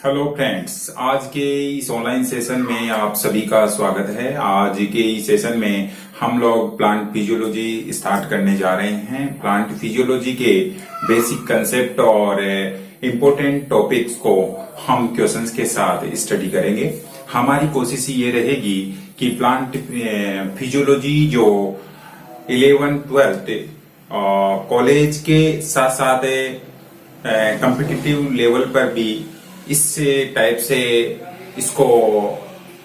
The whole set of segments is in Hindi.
हेलो फ्रेंड्स, आज के इस ऑनलाइन सेशन में आप सभी का स्वागत है। आज के इस सेशन में हम लोग प्लांट फिजियोलॉजी स्टार्ट करने जा रहे हैं। प्लांट फिजियोलॉजी के बेसिक कंसेप्ट और इम्पोर्टेंट टॉपिक्स को हम क्वेश्चंस के साथ स्टडी करेंगे। हमारी कोशिश ये रहेगी कि प्लांट फिजियोलॉजी जो 11th-12th कॉलेज के साथ साथ कॉम्पिटिटिव लेवल पर भी इस टाइप से इसको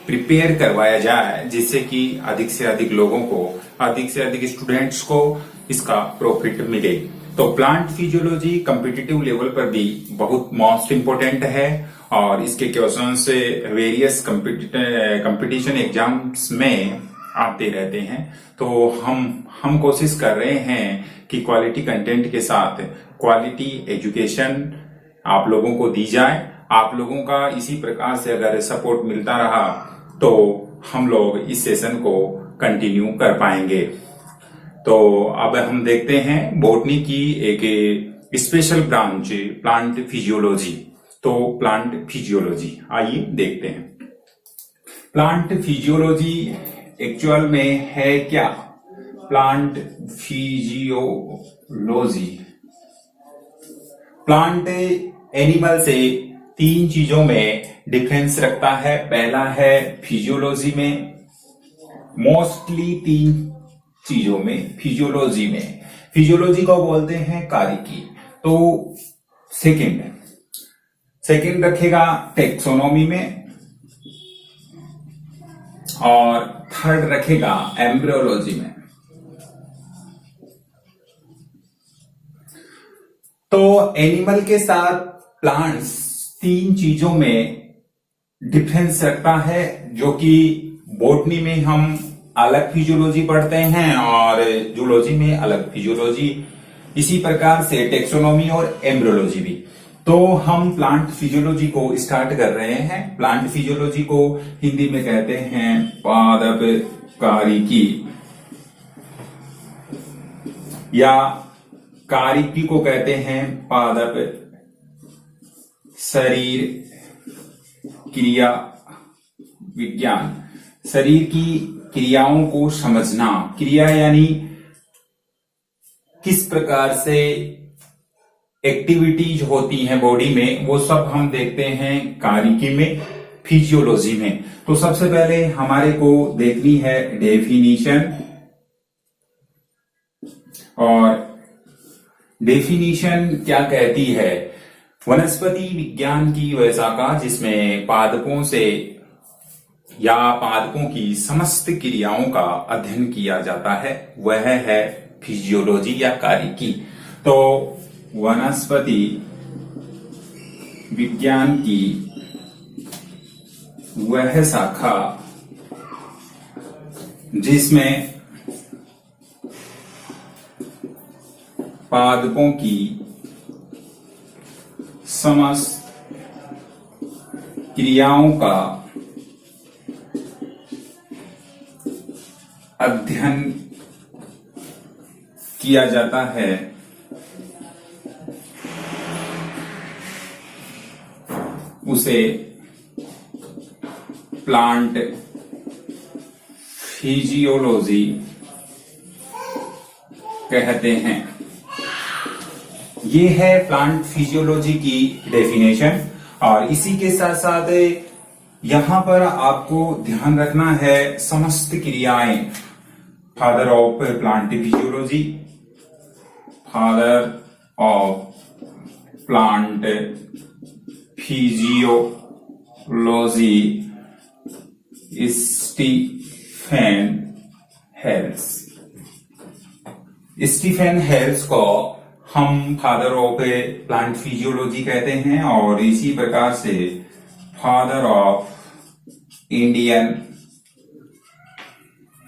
प्रिपेयर करवाया जाए, जिससे कि अधिक से अधिक लोगों को, अधिक से अधिक स्टूडेंट्स को इसका प्रॉफिट मिले। तो प्लांट फिजियोलॉजी कॉम्पिटिटिव लेवल पर भी बहुत मोस्ट इम्पोर्टेंट है और इसके क्वेश्चंस वेरियस कंपटीशन एग्जाम्स में आते रहते हैं। तो हम कोशिश कर रहे हैं कि क्वालिटी कंटेंट के साथ क्वालिटी एजुकेशन आप लोगों को दी जाए। आप लोगों का इसी प्रकार से अगर सपोर्ट मिलता रहा तो हम लोग इस सेशन को कंटिन्यू कर पाएंगे। तो अब हम देखते हैं बॉटनी की एक स्पेशल ब्रांच प्लांट फिजियोलॉजी। तो प्लांट फिजियोलॉजी आइए देखते हैं। प्लांट फिजियोलॉजी एक्चुअल में है क्या? प्लांट फिजियोलॉजी प्लांट एनिमल से 3 चीजों में डिफरेंस रखता है। पहला है फिजियोलॉजी में, मोस्टली 3 चीजों में फिजियोलॉजी को बोलते हैं कारिकी। तो सेकंड रखेगा टेक्सोनॉमी में और थर्ड रखेगा एम्ब्रियोलॉजी में। तो एनिमल के साथ प्लांट्स 3 चीजों में डिफरेंस रखता है, जो कि बॉटनी में हम अलग फिजियोलॉजी पढ़ते हैं और जूलॉजी में अलग फिजियोलॉजी, इसी प्रकार से टेक्सोनॉमी और एम्ब्रियोलॉजी भी। तो हम प्लांट फिजियोलॉजी को स्टार्ट कर रहे हैं। प्लांट फिजियोलॉजी को हिंदी में कहते हैं पादप कारिकी, या कारिकी को कहते हैं पादप शरीर क्रिया विज्ञान। शरीर की क्रियाओं को समझना, क्रिया यानी किस प्रकार से एक्टिविटीज होती हैं बॉडी में, वो सब हम देखते हैं कारिकी में, फिजियोलॉजी में। तो सबसे पहले हमारे को देखनी है डेफिनीशन। और डेफिनीशन क्या कहती है? वनस्पति विज्ञान की वह शाखा जिसमें पादपों से या पादपों की समस्त क्रियाओं का अध्ययन किया जाता है, वह है फिजियोलॉजी या कारिकी। तो वनस्पति विज्ञान की वह शाखा जिसमें पादपों की समस्त क्रियाओं का अध्ययन किया जाता है, उसे प्लांट फिजियोलॉजी कहते हैं। ये है प्लांट फिजियोलॉजी की डेफिनेशन। और इसी के साथ साथ यहां पर आपको ध्यान रखना है समस्त क्रियाएं। Father of plant physiology, father of plant physiology Stephen Hales. Stephen Hales को हम फादर ऑफ प्लांट फिजियोलॉजी कहते हैं और इसी प्रकार से father of Indian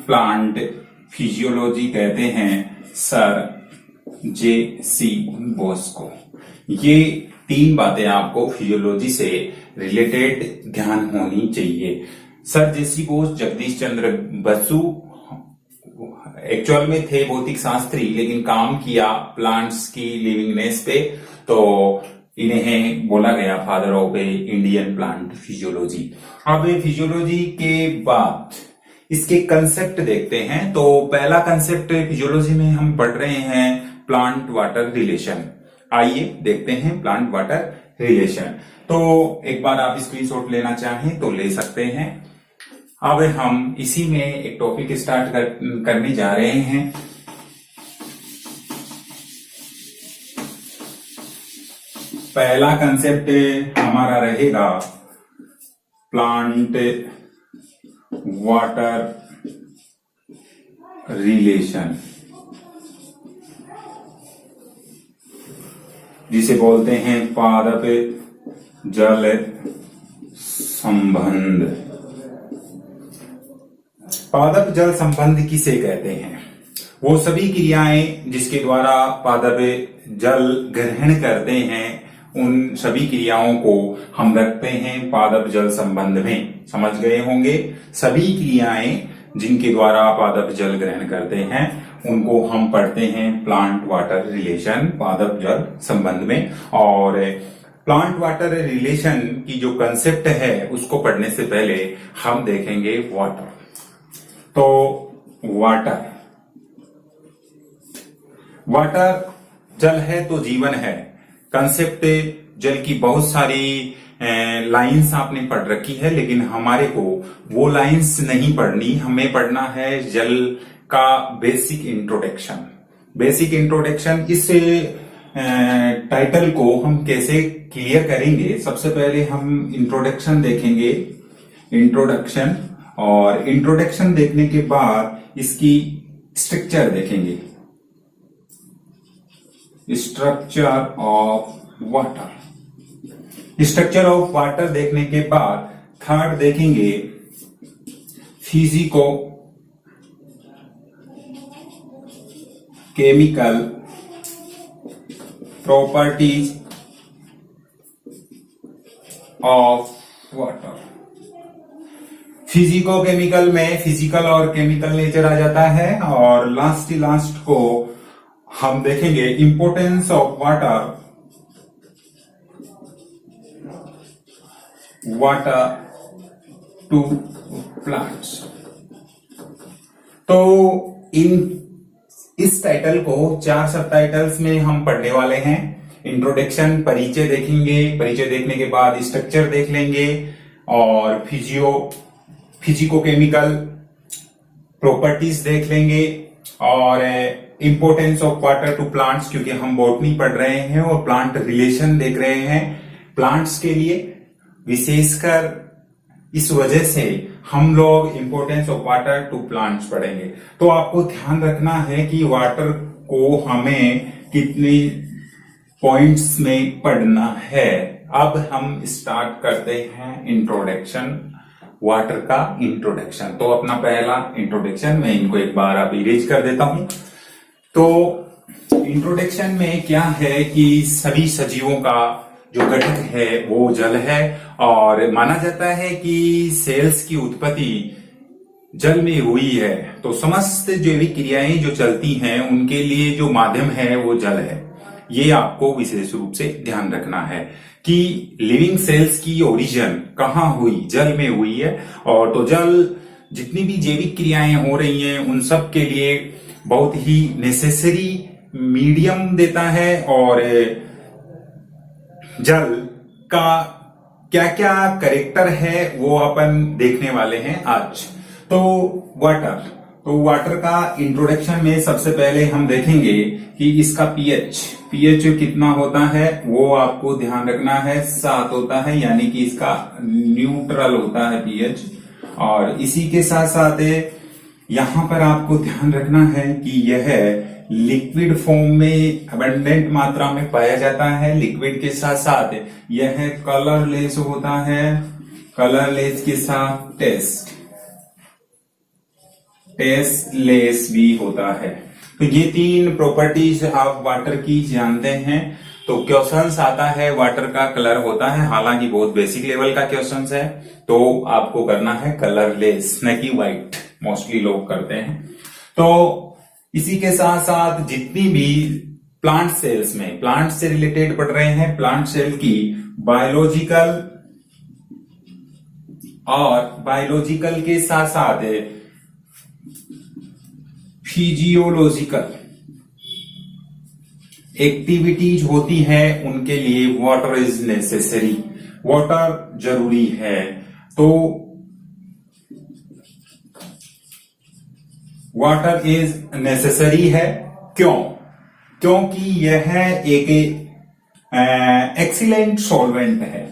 plant physiology कहते हैं सर J.C. बोस को। ये 3 बातें आपको फिजियोलॉजी से रिलेटेड ध्यान होनी चाहिए। Sir J.C. बोस जगदीश चंद्र बसु एक्चुअल में थे भौतिक शास्त्री, लेकिन काम किया प्लांट्स की लिविंगनेस पे। तो इन्हें बोला गया father of A Indian plant physiology. अब फिजियोलॉजी के बाद इसके कंसेप्ट देखते हैं। तो पहला कंसेप्ट फिजियोलॉजी में हम पढ़ रहे हैं प्लांट वाटर रिलेशन। आइए देखते हैं प्लांट वाटर रिलेशन। तो एक बार आप स्क्रीनशॉट लेना चाहें तो ले सकते हैं। अब हम इसी में एक टॉपिक स्टार्ट करने जा रहे हैं। पहला कंसेप्ट हमारा रहेगा प्लांट वाटर रिलेशन, जिसे बोलते हैं पादप जल संबंध। पादप जल संबंध किसे कहते हैं? वो सभी क्रियाएं जिसके द्वारा पादप जल ग्रहण करते हैं, उन सभी क्रियाओं को हम रखते हैं पादप जल संबंध में। समझ गए होंगे। सभी क्रियाएं जिनके द्वारा पादप जल ग्रहण करते हैं उनको हम पढ़ते हैं प्लांट वाटर रिलेशन, पादप जल संबंध में। और प्लांट वाटर रिलेशन की जो कंसेप्ट है उसको पढ़ने से पहले हम देखेंगे वाटर। तो वाटर जल है तो जीवन है। कंसेप्ट जल की बहुत सारी लाइंस आपने पढ़ रखी है, लेकिन हमारे को वो लाइंस नहीं पढ़नी, हमें पढ़ना है जल का बेसिक इंट्रोडक्शन। बेसिक इंट्रोडक्शन इस टाइटल को हम कैसे क्लियर करेंगे? सबसे पहले हम इंट्रोडक्शन देखेंगे, इंट्रोडक्शन। और इंट्रोडक्शन देखने के बाद इसकी स्ट्रक्चर देखेंगे, structure of water. Structure of water देखने के बाद थर्ड देखेंगे physico chemical properties of water. Physico chemical में फिजिकल और केमिकल नेचर आ जाता है। और लास्ट को हम देखेंगे importance of water to plants. तो इस टाइटल को 4 सब टाइटल्स में हम पढ़ने वाले हैं। इंट्रोडक्शन, परिचय देखेंगे, परिचय देखने के बाद स्ट्रक्चर देख लेंगे, और फिजिको केमिकल प्रॉपर्टीज देख लेंगे, और importance of water to plants, क्योंकि हम बॉटनी पढ़ रहे हैं और प्लांट रिलेशन देख रहे हैं प्लांट्स के लिए। विशेषकर इस वजह से हम लोग importance of water to plants पढ़ेंगे। तो आपको ध्यान रखना है कि वाटर को हमें कितने पॉइंट्स में पढ़ना है। अब हम स्टार्ट करते हैं इंट्रोडक्शन, वाटर का इंट्रोडक्शन। तो अपना पहला इंट्रोडक्शन मैं इनको एक बार आप इरेज कर देता हूं। तो इंट्रोडक्शन में क्या है कि सभी सजीवों का जो घटक है वो जल है, और माना जाता है कि सेल्स की उत्पत्ति जल में हुई है। तो समस्त जैविक क्रियाएं जो चलती हैं उनके लिए जो माध्यम है वो जल है। ये आपको विशेष रूप से ध्यान रखना है कि लिविंग सेल्स की ओरिजिन कहाँ हुई? जल में हुई है। और तो जल जितनी भी जैविक क्रियाएं हो रही हैं उन सब के लिए बहुत ही नेसेसरी मीडियम देता है। और जल का क्या क्या कैरेक्टर है वो अपन देखने वाले हैं आज। तो वाटर का इंट्रोडक्शन में सबसे पहले हम देखेंगे कि इसका पीएच कितना होता है, वो आपको ध्यान रखना है। 7 होता है, यानी कि इसका न्यूट्रल होता है पीएच। और इसी के साथ साथ यहां पर आपको ध्यान रखना है कि यह लिक्विड फॉर्म में अबंडेंट मात्रा में पाया जाता है। लिक्विड के साथ साथ यह कलरलेस होता है, कलरलेस के साथ टेस्टलेस भी होता है। तो ये 3 प्रॉपर्टीज आप वाटर की जानते हैं। तो क्वेश्चंस आता है वाटर का कलर होता है, हालांकि बहुत बेसिक लेवल का क्वेश्चंस है। तो आपको करना है कलरलेस, न कि व्हाइट, मोस्टली लोग करते हैं। तो इसी के साथ साथ जितनी भी प्लांट सेल्स में, प्लांट से रिलेटेड पढ़ रहे हैं, प्लांट सेल की बायोलॉजिकल और बायोलॉजिकल के साथ साथ फिजियोलॉजिकल एक्टिविटीज होती है, उनके लिए वाटर इज नेसेसरी, वाटर जरूरी है। तो वाटर इज नेसेसरी है, क्यों? क्योंकि यह एक एक्सीलेंट सॉल्वेंट है।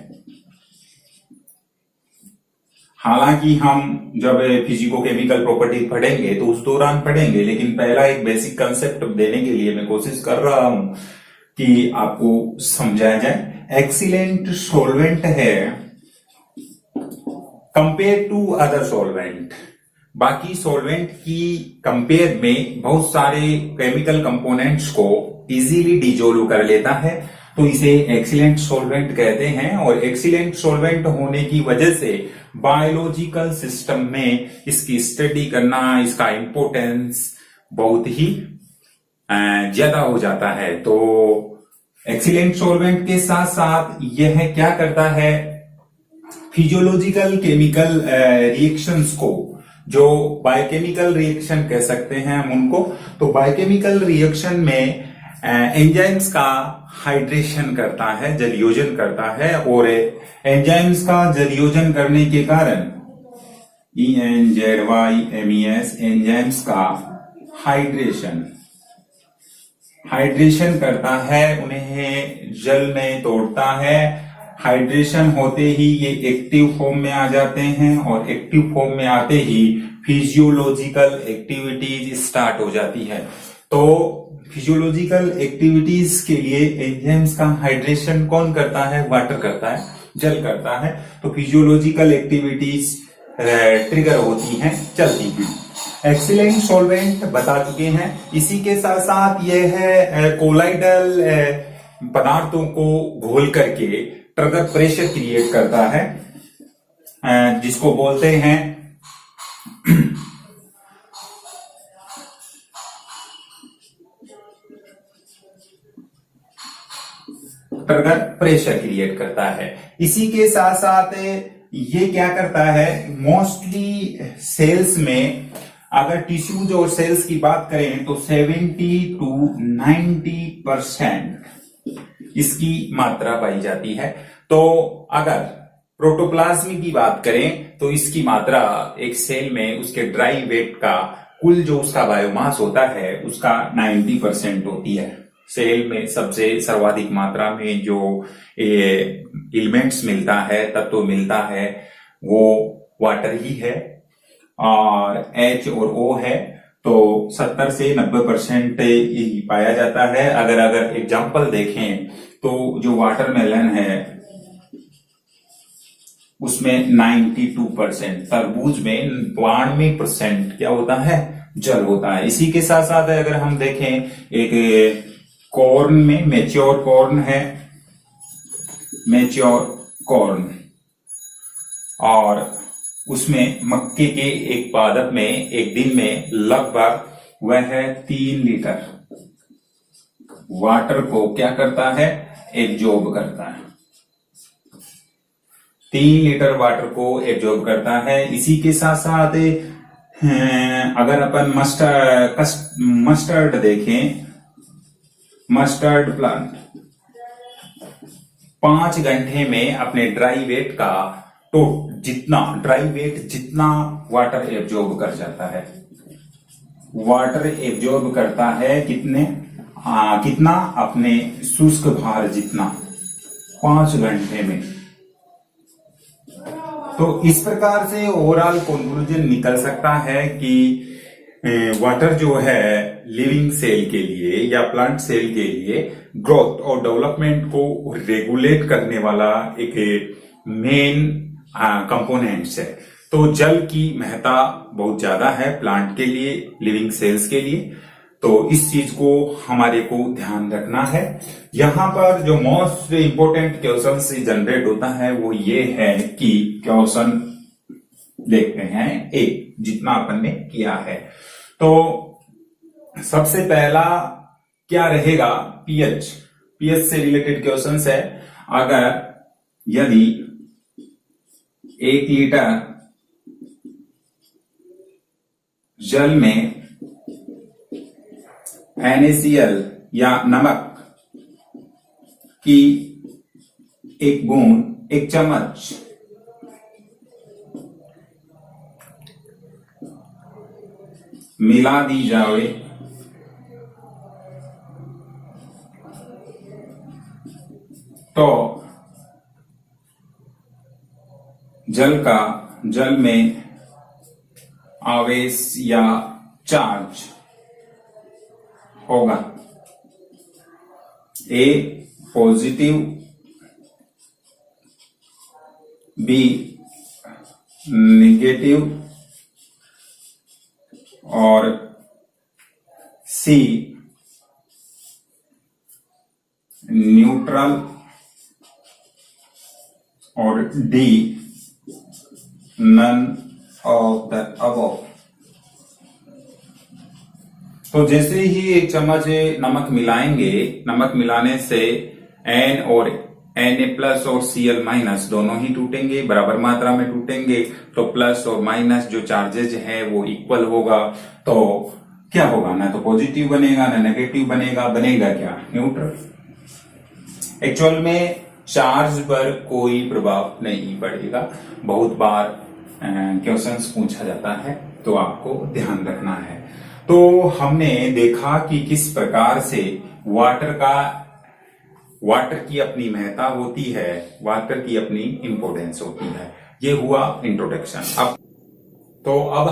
हालांकि हम जब फिजिको केमिकल प्रॉपर्टी पढ़ेंगे तो उस दौरान पढ़ेंगे, लेकिन पहला एक बेसिक कंसेप्ट देने के लिए मैं कोशिश कर रहा हूं कि आपको समझाया जाए। एक्सीलेंट सॉल्वेंट है कंपेयर टू अदर सॉल्वेंट, बाकी सॉल्वेंट की कंपेयर में बहुत सारे केमिकल कंपोनेंट्स को इजीली डिजोल्व कर लेता है, तो इसे एक्सीलेंट सॉल्वेंट कहते हैं। और एक्सीलेंट सॉल्वेंट होने की वजह से बायोलॉजिकल सिस्टम में इसकी स्टडी करना, इसका इंपोर्टेंस बहुत ही ज्यादा हो जाता है। तो एक्सीलेंट सॉल्वेंट के साथ साथ यह क्या करता है, फिजियोलॉजिकल केमिकल रिएक्शंस को, जो बायोकेमिकल रिएक्शन कह सकते हैं हम उनको, तो बायोकेमिकल रिएक्शन में एंजाइम्स का हाइड्रेशन करता है, जलयोजन करता है, और एंजाइम्स का जलयोजन करने के कारण ENZYMES एंजाइम्स का हाइड्रेशन करता है, उन्हें जल में तोड़ता है। हाइड्रेशन होते ही ये एक्टिव फॉर्म में आ जाते हैं, और एक्टिव फॉर्म में आते ही फिजियोलॉजिकल एक्टिविटीज स्टार्ट हो जाती है। तो फिजियोलॉजिकल एक्टिविटीज के लिए एंजाइम्स का हाइड्रेशन कौन करता है? वाटर करता है, जल करता है। तो फिजियोलॉजिकल एक्टिविटीज ट्रिगर होती हैं, चलती हैं। एक्सीलेंट सॉल्वेंट बता चुके हैं। इसी के साथ साथ यह है कोलाइडल पदार्थों को घोल करके ट्रिगर प्रेशर क्रिएट करता है, जिसको बोलते हैं ट्रिगर प्रेशर क्रिएट करता है। इसी के साथ साथ ये क्या करता है, मोस्टली सेल्स में अगर टिश्यूज और सेल्स की बात करें तो 70 to 90% इसकी मात्रा पाई जाती है। तो अगर प्रोटोप्लाज्म की बात करें तो इसकी मात्रा एक सेल में उसके ड्राई वेट का कुल जो उसका बायोमास होता है उसका 90% होती है। सेल में सबसे सर्वाधिक मात्रा में जो एलिमेंट्स मिलता है, तत्व मिलता है, वो वाटर ही है और H और O है। तो 70 से 90% ही पाया जाता है। अगर एग्जांपल देखें तो जो वाटरमेलन है उसमें 92%, तरबूज में 92% क्या होता है, जल होता है। इसी के साथ साथ अगर हम देखें एक कॉर्न में मैच्योर कॉर्न है, मैच्योर कॉर्न, और उसमें मक्के के एक पादप में एक दिन में लगभग वह 3 लीटर वाटर को क्या करता है, एब्जॉर्ब करता है। 3 लीटर वाटर को एब्जॉर्ब करता है। इसी के साथ साथ अगर अपन मस्टर्ड देखें, मस्टर्ड प्लांट 5 घंटे में अपने ड्राई वेट का तो जितना वाटर एब्जॉर्ब कर जाता है, वाटर एब्जॉर्ब करता है कितना अपने शुष्क भार जितना 5 घंटे में। तो इस प्रकार से ओवरऑल कंक्लूजन निकल सकता है कि वाटर जो है लिविंग सेल के लिए या प्लांट सेल के लिए ग्रोथ और डेवलपमेंट को रेगुलेट करने वाला एक मेन कंपोनेंट्स है। तो जल की महत्ता बहुत ज्यादा है प्लांट के लिए, लिविंग सेल्स के लिए। तो इस चीज को हमारे को ध्यान रखना है। यहाँ पर जो मोस्ट इंपोर्टेंट क्वेश्चन से जनरेट होता है वो ये है कि क्वेश्चन देखते हैं एक जितना अपन ने किया है। तो सबसे पहला क्या रहेगा, पीएच। पीएच से रिलेटेड क्वेश्चंस है। अगर यदि 1 लीटर जल में NaCl या नमक की एक बूंद 1 चम्मच मिला दी जाए तो जल में आवेश या चार्ज होगा ए पॉजिटिव, बी नेगेटिव और सी न्यूट्रल और D none of the above. तो जैसे ही 1 चम्मच नमक मिलाएंगे, नमक मिलाने से N और Na+ और Cl- दोनों ही टूटेंगे, बराबर मात्रा में टूटेंगे। तो प्लस और माइनस जो चार्जेज है वो इक्वल होगा। तो क्या होगा, ना तो पॉजिटिव बनेगा ना नेगेटिव बनेगा, बनेगा क्या, न्यूट्रल। एक्चुअल में चार्ज पर कोई प्रभाव नहीं पड़ेगा। बहुत बार क्वेश्चंस पूछा जाता है, तो आपको ध्यान रखना है। तो हमने देखा कि किस प्रकार से वाटर की अपनी महत्ता होती है, वाटर की अपनी इंपॉर्टेंस होती है। ये हुआ इंट्रोडक्शन। अब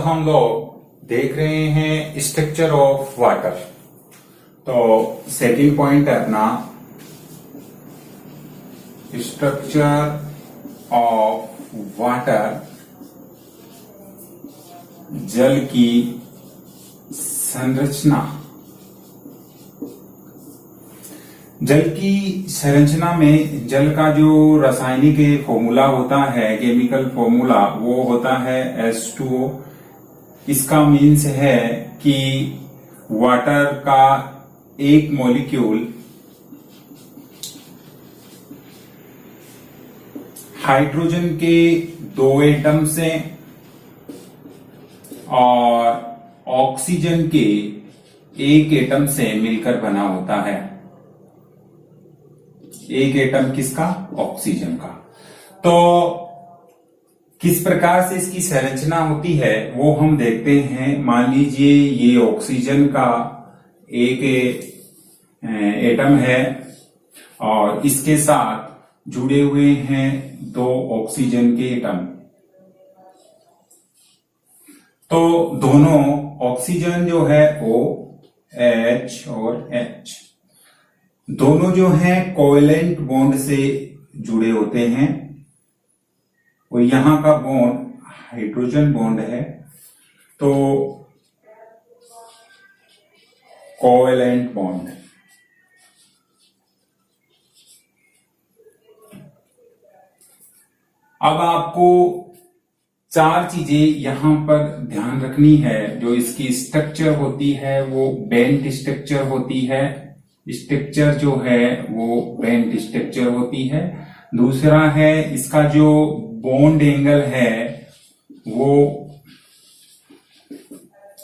हम लोग देख रहे हैं स्ट्रक्चर ऑफ वाटर। तो सेकंड पॉइंट है अपना स्ट्रक्चर ऑफ वाटर, जल की संरचना। जल की संरचना में जल का जो रासायनिक फॉर्मूला होता है, केमिकल फॉर्मूला, वो होता है H2O। इसका मीन्स है कि वाटर का एक मॉलिक्यूल हाइड्रोजन के 2 एटम से और ऑक्सीजन के 1 एटम से मिलकर बना होता है। 1 एटम किसका, ऑक्सीजन का। तो किस प्रकार से इसकी संरचना होती है वो हम देखते हैं। मान लीजिए ये ऑक्सीजन का 1 एटम है और इसके साथ जुड़े हुए हैं 2 ऑक्सीजन के एटम। तो दोनों ऑक्सीजन जो है O H और H दोनों जो हैं कोवेलेंट बॉन्ड से जुड़े होते हैं। और यहां का बॉन्ड हाइड्रोजन बॉन्ड है, तो कोवेलेंट बॉन्ड। अब आपको 4 चीजें यहां पर ध्यान रखनी है। जो इसकी स्ट्रक्चर होती है वो बेंट स्ट्रक्चर होती है। स्ट्रक्चर जो है वो बेंट स्ट्रक्चर होती है। दूसरा है इसका जो बॉन्ड एंगल है वो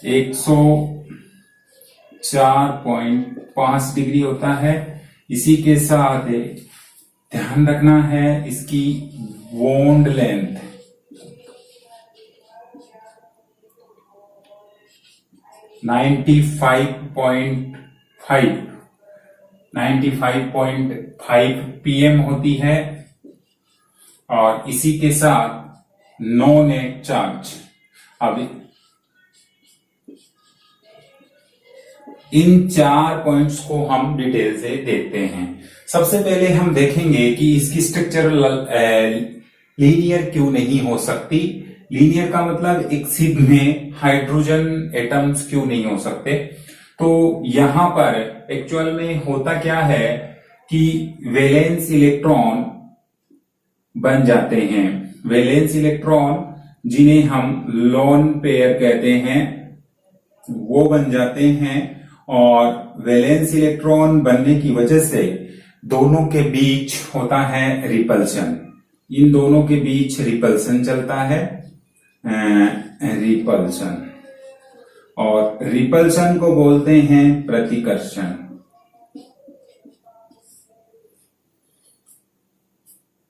104.5 डिग्री होता है। इसी के साथ ध्यान रखना है इसकी बॉन्ड लेंथ 95.5 pm होती है। और इसी के साथ नो नेट चार्ज। अब इन 4 पॉइंट्स को हम डिटेल से देखते हैं। सबसे पहले हम देखेंगे कि इसकी स्ट्रक्चर लीनियर क्यों नहीं हो सकती। लीनियर का मतलब एक सिध में हाइड्रोजन एटम्स क्यों नहीं हो सकते। तो यहां पर एक्चुअल में होता क्या है कि वैलेंस इलेक्ट्रॉन बन जाते हैं। वैलेंस इलेक्ट्रॉन जिन्हें हम लोन पेयर कहते हैं वो बन जाते हैं। और वैलेंस इलेक्ट्रॉन बनने की वजह से दोनों के बीच होता है रिपल्शन। इन दोनों के बीच रिपल्शन चलता है, रिपल्शन, और रिपल्शन को बोलते हैं प्रतिकर्षण।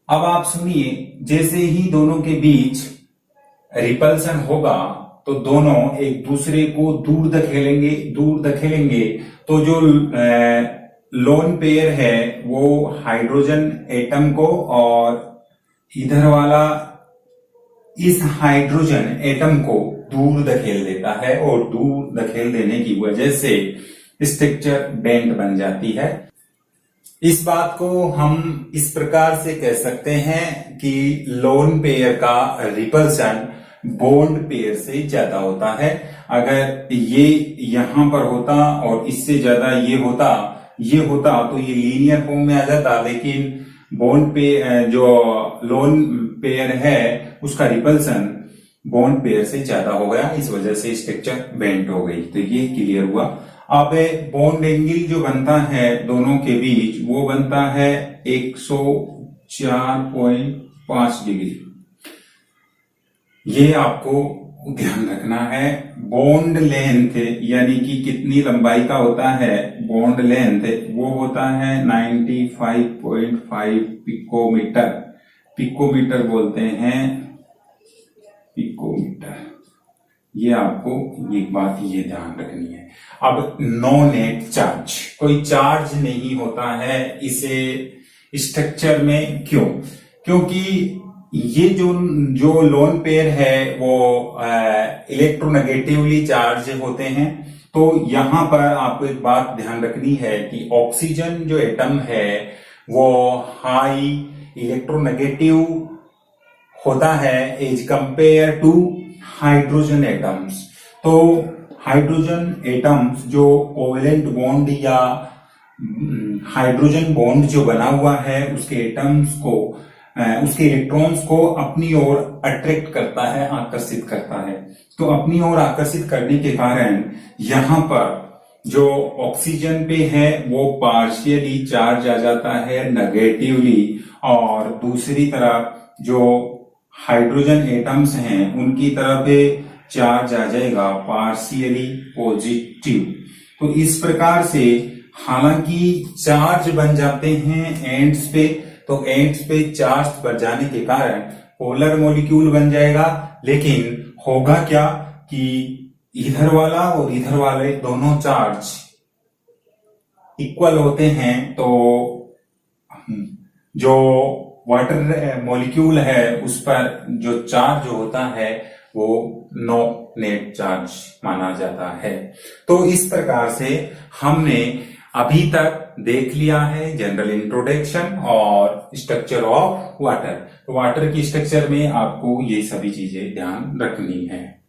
अब आप सुनिए, जैसे ही दोनों के बीच रिपल्शन होगा तो दोनों एक दूसरे को दूर धकेलेंगे, तो जो लोन पेयर है वो हाइड्रोजन एटम को और इधर वाला इस हाइड्रोजन एटम को दूर धकेल देता है, और दूर धकेल देने की वजह से स्ट्रक्चर बेंट बन जाती है। इस बात को हम इस प्रकार से कह सकते हैं कि लोन पेयर का रिपल्शन बॉन्ड पेयर से ज्यादा होता है। अगर ये यहां पर होता और इससे ज्यादा ये होता तो ये लीनियर फॉर्म में आ जाता, लेकिन बॉन्ड पे जो लोन पेयर है उसका रिपल्शन बॉन्ड पेयर से ज्यादा हो गया, इस वजह से स्ट्रक्चर बेंट हो गई। तो ये क्लियर हुआ। अब बॉन्ड एंगल जो बनता है दोनों के बीच वो बनता है 104.5 डिग्री। ये आपको ध्यान रखना है। बॉन्ड लेंथ यानी कि कितनी लंबाई का होता है बॉन्ड लेंथ, वो होता है 95.5 पिकोमीटर। पिकोमीटर बोलते हैं, पिकोमीटर। ये आपको एक बात ये ध्यान रखनी है। अब नो नेट चार्ज, कोई चार्ज नहीं होता है इसे स्ट्रक्चर में। क्यों? क्योंकि ये जो लोन पेयर है वो इलेक्ट्रोनेगेटिवली चार्ज होते हैं। तो यहां पर आपको एक बात ध्यान रखनी है कि ऑक्सीजन जो एटम है वो हाई इलेक्ट्रोनेगेटिव होता है as compare to hydrogen atoms. तो हाइड्रोजन एटम्स जो कोवेलेंट बॉन्ड या हाइड्रोजन बॉन्ड जो बना हुआ है उसके एटम्स को, उसके इलेक्ट्रॉन्स को अपनी ओर अट्रैक्ट करता है, आकर्षित करता है। तो अपनी ओर आकर्षित करने के कारण यहां पर जो ऑक्सीजन पे है वो पार्शियली चार्ज आ जाता है नेगेटिवली, और दूसरी तरफ जो हाइड्रोजन एटम्स हैं उनकी तरफ चार्ज आ जाएगा पार्शियली पॉजिटिव। तो इस प्रकार से हालांकि चार्ज बन जाते हैं एंड्स पे, तो एंड्स पे चार्ज बढ़ जाने के कारण पोलर मॉलिक्यूल बन जाएगा। लेकिन होगा क्या कि इधर वाला और इधर वाले दोनों चार्ज इक्वल होते हैं, तो जो वाटर मॉलिक्यूल है उस पर जो चार्ज होता है वो नो नेट चार्ज माना जाता है। तो इस प्रकार से हमने अभी तक देख लिया है जनरल इंट्रोडक्शन और स्ट्रक्चर ऑफ वाटर। तो वाटर की स्ट्रक्चर में आपको ये सभी चीजें ध्यान रखनी है।